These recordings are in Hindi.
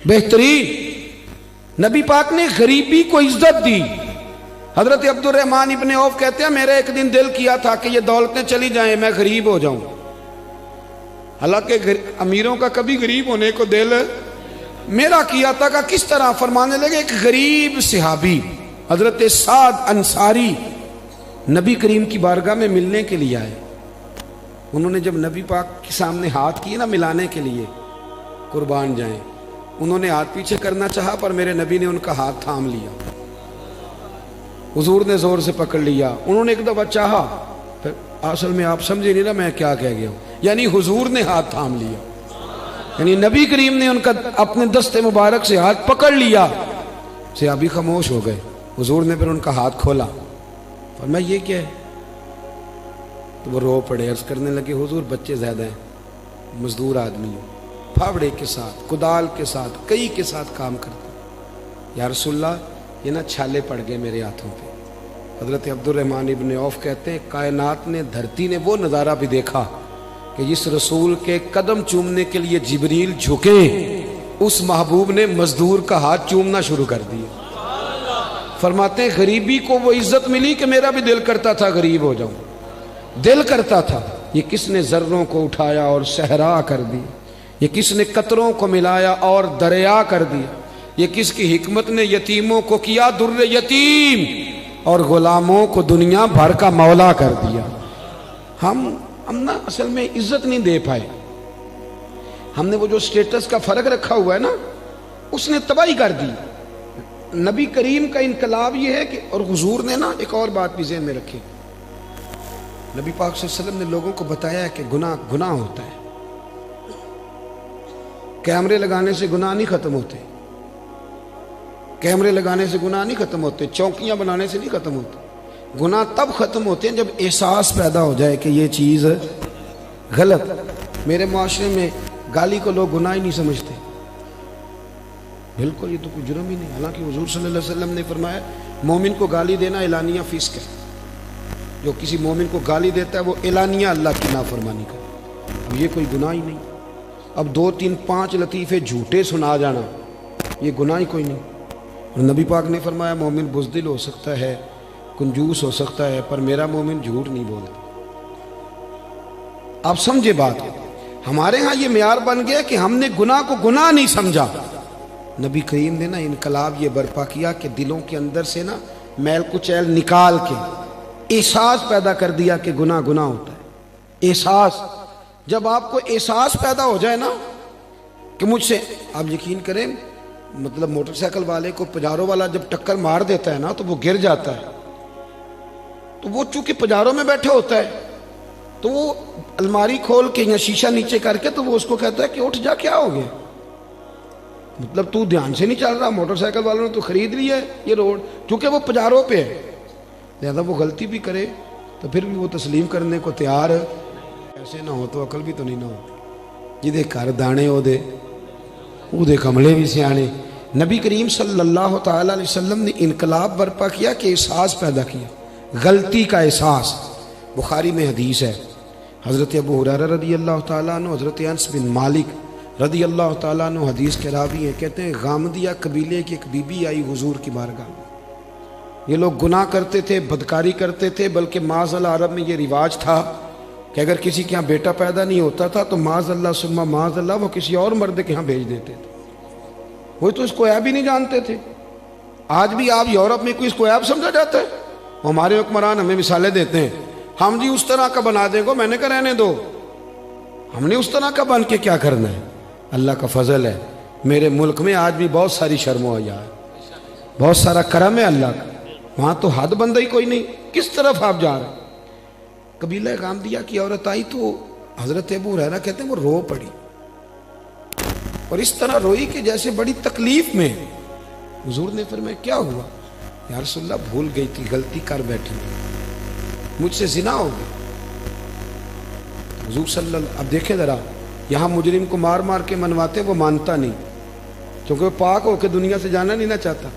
बेहतरीन। नबी पाक ने गरीबी को इज्जत दी। हजरत अब्दुर्रहमान इब्ने औफ कहते हैं मेरा एक दिन दिल किया था कि ये दौलतें चली जाएं, मैं गरीब हो जाऊं। हालांकि अमीरों का कभी गरीब होने को दिल मेरा किया था कि किस तरह। फरमाने लगे एक गरीब सहाबी हजरत साद अंसारी नबी करीम की बारगाह में मिलने के लिए आए। उन्होंने जब नबी पाक के सामने हाथ किए ना मिलाने के लिए, कुर्बान जाएं, उन्होंने हाथ पीछे करना चाहा पर मेरे नबी ने उनका हाथ थाम लिया। हुजूर ने जोर से पकड़ लिया। उन्होंने एक दफा चाहा, फिर असल में आप समझे नहीं ना मैं क्या कह गया हूं, यानी हुजूर ने हाथ थाम लिया, यानी नबी करीम ने उनका अपने दस्ते मुबारक से हाथ पकड़ लिया। सहाबी खामोश हो गए। हुजूर ने फिर उनका हाथ खोला, फरमाया ये क्या है? तो वो रो पड़े, अर्ज करने लगे हुजूर बच्चे ज्यादा हैं, मजदूर आदमी हो, फावड़े के साथ कुदाल के साथ कई के साथ काम करते। या रसूलल्लाह ये ना छाले पड़ गए मेरे हाथों पे। हजरत अब्दुर्रहमान इब्ने औफ कहते हैं कायनात ने, धरती ने वो नज़ारा भी देखा कि जिस रसूल के कदम चूमने के लिए जिब्रील झुके, उस महबूब ने मजदूर का हाथ चूमना शुरू कर दिया। फरमाते हैं गरीबी को वो इज्जत मिली कि मेरा भी दिल करता था गरीब हो जाऊं, दिल करता था। ये किसने जर्रों को उठाया और सहरा कर दी, ये किसने कतरों को मिलाया और दरिया कर दिया, ये किसकी हिकमत ने यतीमों को किया दुर्रे यतीम और गुलामों को दुनिया भर का मौला कर दिया। हम ना असल में इज्जत नहीं दे पाए। हमने वो जो स्टेटस का फर्क रखा हुआ है ना, उसने तबाही कर दी। नबी करीम का इनकलाब ये है कि, और हुजूर ने ना एक और बात भी ज़हन में रखी, नबी पाक सल्लल्लाहु अलैहि वसल्लम ने लोगों को बताया कि गुनाह होता है। कैमरे लगाने से गुनाह नहीं खत्म होते, कैमरे लगाने से गुनाह नहीं खत्म होते, चौकियां बनाने से नहीं खत्म होते। गुनाह तब खत्म होते हैं जब एहसास पैदा हो जाए कि ये चीज़ गलत। मेरे माशरे में गाली को लोग गुनाह ही नहीं समझते, बिल्कुल ये तो कोई जुर्म ही नहीं। हालांकि हुजूर सल्लल्लाहु अलैहि वसल्लम ने फरमाया मोमिन को गाली देना एलानिया फिस्क है। जो किसी मोमिन को गाली देता है वो एलानिया अल्लाह की नाफरमानी करे। अब ये कोई गुनाह ही नहीं। अब 2 3 5 लतीफ़े झूठे सुना जाना ये गुनाह ही कोई नहीं। और नबी पाक ने फरमाया मोमिन बुज़दिल हो सकता है, कंजूस हो सकता है, पर मेरा मोमिन झूठ नहीं बोलता। आप समझे बात को। हमारे यहाँ ये मेयार बन गया कि हमने गुनाह को गुनाह नहीं समझा। नबी करीम ने ना इनकलाब ये बर्पा किया कि दिलों के अंदर से ना मैल कुचैल निकाल के एहसास पैदा कर दिया कि गुनाह गुनाह होता है। एहसास, जब आपको एहसास पैदा हो जाए ना कि मुझसे, आप यकीन करें, मतलब मोटरसाइकिल वाले को पजारों वाला जब टक्कर मार देता है ना तो वो गिर जाता है, तो वो चूंकि पजारों में बैठे होता है तो वो अलमारी खोल के या शीशा नीचे करके तो वो उसको कहता है कि उठ जा, क्या हो गया, मतलब तू ध्यान से नहीं चल रहा, मोटरसाइकिल वालों ने तो खरीद लिया है ये रोड, क्योंकि वो पजारों पे है। लिहाजा वो गलती भी करे तो फिर भी वो तस्लीम करने को तैयार है। ऐसे ना हो तो अकल भी तो नहीं ना होती। जिदे घर दाने ओदे कमले भी सियाने। नबी करीम सल्लल्लाहु तआला अलैहि वसल्लम ने इनकलाब बर्पा किया कि एहसास पैदा किया, गलती का एहसास। बुखारी में हदीस है, हज़रत अबू हुरैरा रज़ी अल्लाह तआला अन्हु, हज़रत अनस बिन मालिक रज़ी अल्लाह तआला अन्हु हदीस के रावी हैं। कहते हैं गामदिया कबीले की एक बीबी आई हुजूर की बारगाह में। ये लोग गुनाह करते थे, बदकारी करते थे, बल्कि माज़अल्लाह अरब में ये रिवाज था कि अगर किसी के यहाँ बेटा पैदा नहीं होता था तो माज़अल्लाह सुम्मा माज़अल्लाह वो किसी और मर्द के यहाँ भेज देते थे। वो तो इसको ऐब ही नहीं जानते थे। आज भी आप यूरोप में कोई इसको ऐब समझा जाता है। हमारे हुक्मरान हमें मिसालें देते हैं, हम जी उस तरह का बना देंगे, मैंने कहा रहने दो, हमने उस तरह का बन के क्या करना है। अल्लाह का फजल है, मेरे मुल्क में आज भी बहुत सारी शर्म हो है, बहुत सारा करम है अल्लाह का। वहां तो हद बंदा ही कोई नहीं, किस तरफ आप जा रहे। कबीला गामदिया की औरत आई तो हजरत अबू हुरैरा कहते हैं वो रो पड़ी, और इस तरह रोई कि जैसे बड़ी तकलीफ में। हुजूर ने फरमाया क्या हुआ? या रसूलल्लाह भूल गई थी, गलती कर बैठी, मुझसे जिना हो गई। हुजूर सल्लल्लाहु, अब देखे जरा, यहाँ मुजरिम को मार मार के मनवाते, वो मानता नहीं क्योंकि वो पाक होकर दुनिया से जाना नहीं ना चाहता।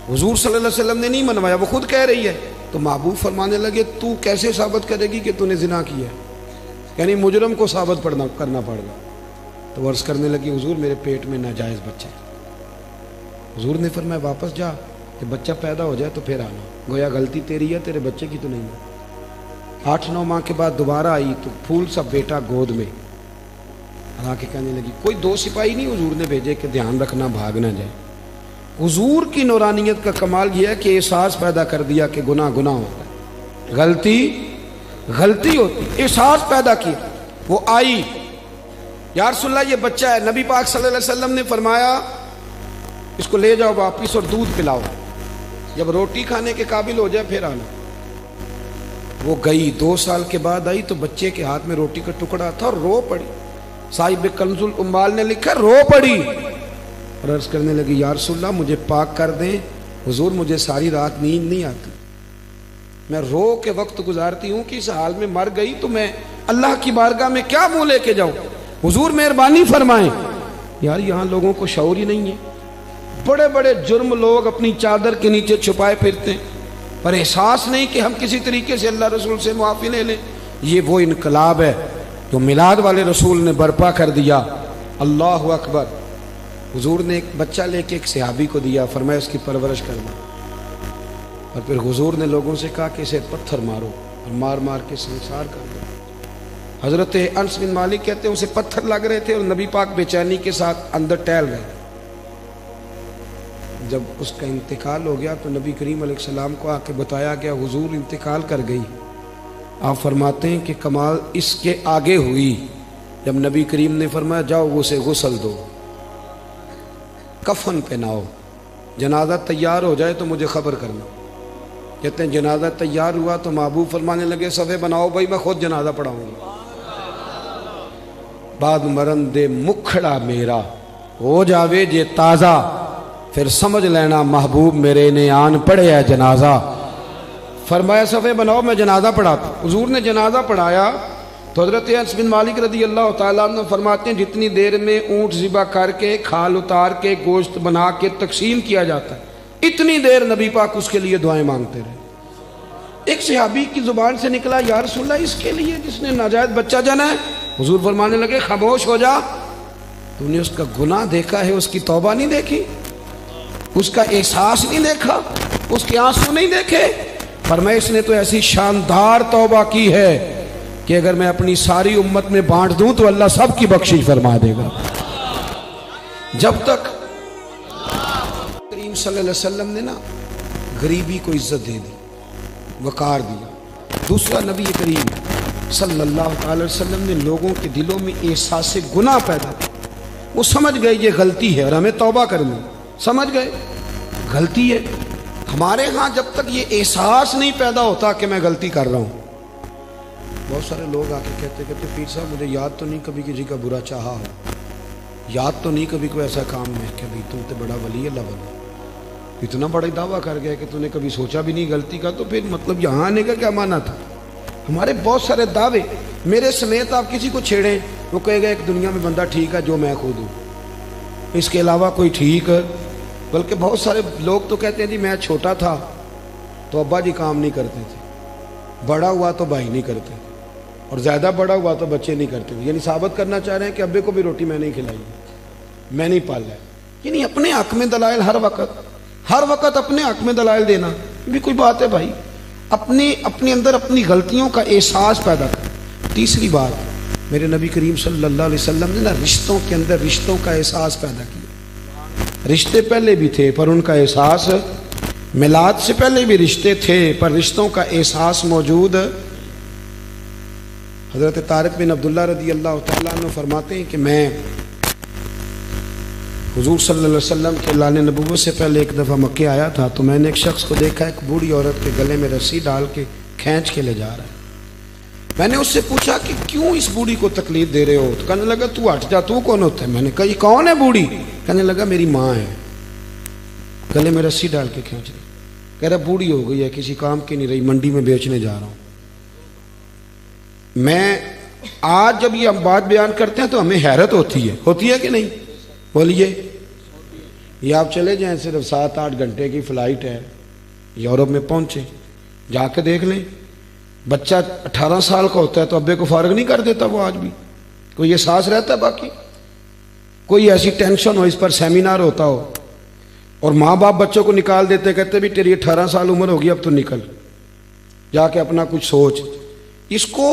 हुजूर सल्लल्लाहु अलैहि वसल्लम ने नहीं मनवाया, वो खुद कह रही है। तो महबूब फरमाने लगे तू कैसे साबित करेगी कि तूने जिना किया है, यानी मुजरम को साबित करना पड़ेगा। तो वर्ष करने लगी हुजूर मेरे पेट में नाजायज़ बच्चे, हुजूर ने फरमाया वापस जा, कि बच्चा पैदा हो जाए तो फिर आना, गोया गलती तेरी है, तेरे बच्चे की तो नहीं है। 8-9 माह के बाद दोबारा आई तो फूल सा बेटा गोद में, हालांकि कहने लगी कोई 2 सिपाही नहीं हुजूर ने भेजे कि ध्यान रखना भाग ना जाए। हुजूर की नूरानियत का कमाल यह है कि एहसास पैदा कर दिया कि गुनाह गुनाह होता है, गलती गलती होती, एहसास पैदा किया। वो आई, या रसूलल्लाह ये बच्चा है। नबी पाक सल्लल्लाहु अलैहि वसल्लम ने फरमाया इसको ले जाओ वापिस और दूध पिलाओ, जब रोटी खाने के काबिल हो जाए फिर आना। वो गई, 2 साल के बाद आई तो बच्चे के हाथ में रोटी का टुकड़ा था और रो पड़ी। साहिब कंजुल उम्माल ने लिखा रो पड़ी और अर्ज करने लगी या रसूलल्लाह मुझे पाक कर दें, हुजूर मुझे सारी रात नींद नहीं आती, मैं रो के वक्त गुजारती हूँ कि इस हाल में मर गई तो मैं अल्लाह की बारगाह में क्या मुंह लेके जाऊं, हुजूर मेहरबानी फरमाएं। यार यहाँ लोगों को शऊर ही नहीं है। बड़े बड़े जुर्म लोग अपनी चादर के नीचे छुपाए फिरते हैं, पर एहसास नहीं कि हम किसी तरीके से अल्लाह रसूल से मुआफ़ी ले लें। ये वो इनकलाब है जो मिलाद वाले रसूल ने बर्पा कर दिया। अल्लाह अकबर। हुजूर ने एक बच्चा लेके एक सहाबी को दिया, फरमाया उसकी परवरिश करना, और फिर हुजूर ने लोगों से कहा कि इसे पत्थर मारो और मार मार के संसार कर दो। हजरत अनस बिन मालिक कहते हैं उसे पत्थर लग रहे थे और नबी पाक बेचैनी के साथ अंदर टहल गए। जब उसका इंतकाल हो गया तो नबी करीम अलैहिस्सलाम को आके बताया गया हुजूर इंतकाल कर गई। आप फरमाते हैं कि कमाल इसके आगे हुई जब नबी करीम ने फरमाया जाओ उसे गुस्ल दो, कफन पहनाओ, जनाजा तैयार हो जाए तो मुझे खबर करना। कहते हैं जनाजा तैयार हुआ तो महबूब फरमाने लगे सफ़े बनाओ भाई मैं खुद जनाजा पढ़ाऊंगा। बाद मरन दे मुखड़ा मेरा हो जावे जे ताज़ा, फिर समझ लेना महबूब मेरे ने आन पढ़े है जनाजा। फरमाया सफ़े बनाओ मैं जनाजा पढ़ाता। हुजूर ने जनाजा पढ़ाया तो हज़रत अनस बिन मालिक रज़ी अल्लाह तआला अन्हु फरमाते हैं जितनी देर में ऊँट ज़िबा करके खाल उतार के गोश्त बना के तकसीम किया जाता है, इतनी देर नबी पाक उसके लिए दुआएं मांगते रहे। एक सहाबी की जुबान से निकला या रसूलल्लाह इसके लिए जिसने नाजायज बच्चा जना है। हुजूर फरमाने लगे खामोश हो जा, तूने उसका गुनाह देखा है, उसकी तौबा नहीं देखी, उसका एहसास नहीं देखा, उसके आंसू नहीं देखे। फरमाया इसने तो ऐसी शानदार तौबा की है कि अगर मैं अपनी सारी उम्मत में बांट दूं तो अल्लाह सब की बख्शिश फरमा देगा। जब तक करीम सल्लल्लाहु अलैहि वसल्लम ने ना गरीबी को इज्जत दे दी, वकार दिया। दूसरा नबी करीम सल्लल्लाहु अलैहि वसल्लम ने लोगों के दिलों में एहसास से गुनाह पैदा किया। वो समझ गए ये गलती है और हमें तौबा करनी, समझ गए गलती है। हमारे यहाँ जब तक ये एहसास नहीं पैदा होता कि मैं गलती कर रहा हूँ, बहुत सारे लोग आके कहते पीर साहब मुझे याद तो नहीं कभी किसी का बुरा चाहा हो, याद तो नहीं कभी कोई ऐसा काम है कि भाई तुम तो बड़ा वली अल्लाह बना, इतना बड़ा दावा कर गया कि तूने कभी सोचा भी नहीं गलती का, तो फिर मतलब यहाँ आने का क्या माना था। हमारे बहुत सारे दावे, मेरे समेत आप किसी को छेड़ें वो कहेगा एक दुनिया में बंदा ठीक है जो मैं खुद हूँ, इसके अलावा कोई ठीक है। बल्कि बहुत सारे लोग तो कहते हैं जी मैं छोटा था तो अब्बा जी काम नहीं करते थे, बड़ा हुआ तो भाई नहीं करते, और ज़्यादा बड़ा हुआ तो बच्चे नहीं करते थे। यानी साबित करना चाह रहे हैं कि अब्बे को भी रोटी मैं नहीं खिलाई, मैं नहीं पाला है। यानी अपने हक में दलाइल हर वक्त अपने हक में दलाइल देना भी कोई बात है भाई। अपने अंदर अपनी गलतियों का एहसास पैदा कर। तीसरी बात, मेरे नबी करीम सल्लल्लाहु अलैहि वसल्लम ने ना रिश्तों के अंदर रिश्तों का एहसास पैदा किया। रिश्ते पहले भी थे पर उनका एहसास, मिलाद से पहले भी रिश्ते थे पर रिश्तों का एहसास मौजूद। हज़रत तारिक बिन अब्दुल्ला रज़ी अल्लाह तआला अन्हु फरमाते हैं कि मैं हुजूर सल्लल्लाहु अलैहि वसल्लम के लाने नबूवत से पहले एक दफ़ा मक्के आया था तो मैंने एक शख्स को देखा एक बूढ़ी औरत के गले में रस्सी डाल के खींच के ले जा रहा है। मैंने उससे पूछा कि क्यों इस बूढ़ी को तकलीफ दे रहे हो, तो कहने लगा तू हट जा, तू कौन होता है। मैंने कहा ये कौन है बूढ़ी, कहने लगा मेरी माँ है, गले में रस्सी डाल के खींच रही। कह रहा बूढ़ी हो गई है, किसी काम की नहीं रही, मंडी में बेचने जा रहा हूँ। मैं आज जब ये हम बात बयान करते हैं तो हमें हैरत होती है कि नहीं, बोलिए। ये आप चले जाएं, सिर्फ 7-8 घंटे की फ़्लाइट है, यूरोप में पहुँचे, जाके देख लें। बच्चा 18 साल का होता है तो अब्बे को फारग नहीं कर देता वो आज भी, कोई एहसास रहता है। बाकी कोई ऐसी टेंशन हो, इस पर सेमिनार होता हो, और माँ बाप बच्चों को निकाल देते, कहते भी तेरी 18 साल उम्र होगी, अब तो निकल जाके अपना कुछ सोच। इसको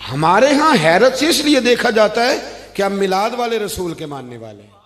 हमारे यहाँ हैरत से इसलिए देखा जाता है कि हम मिलाद वाले रसूल के मानने वाले हैं।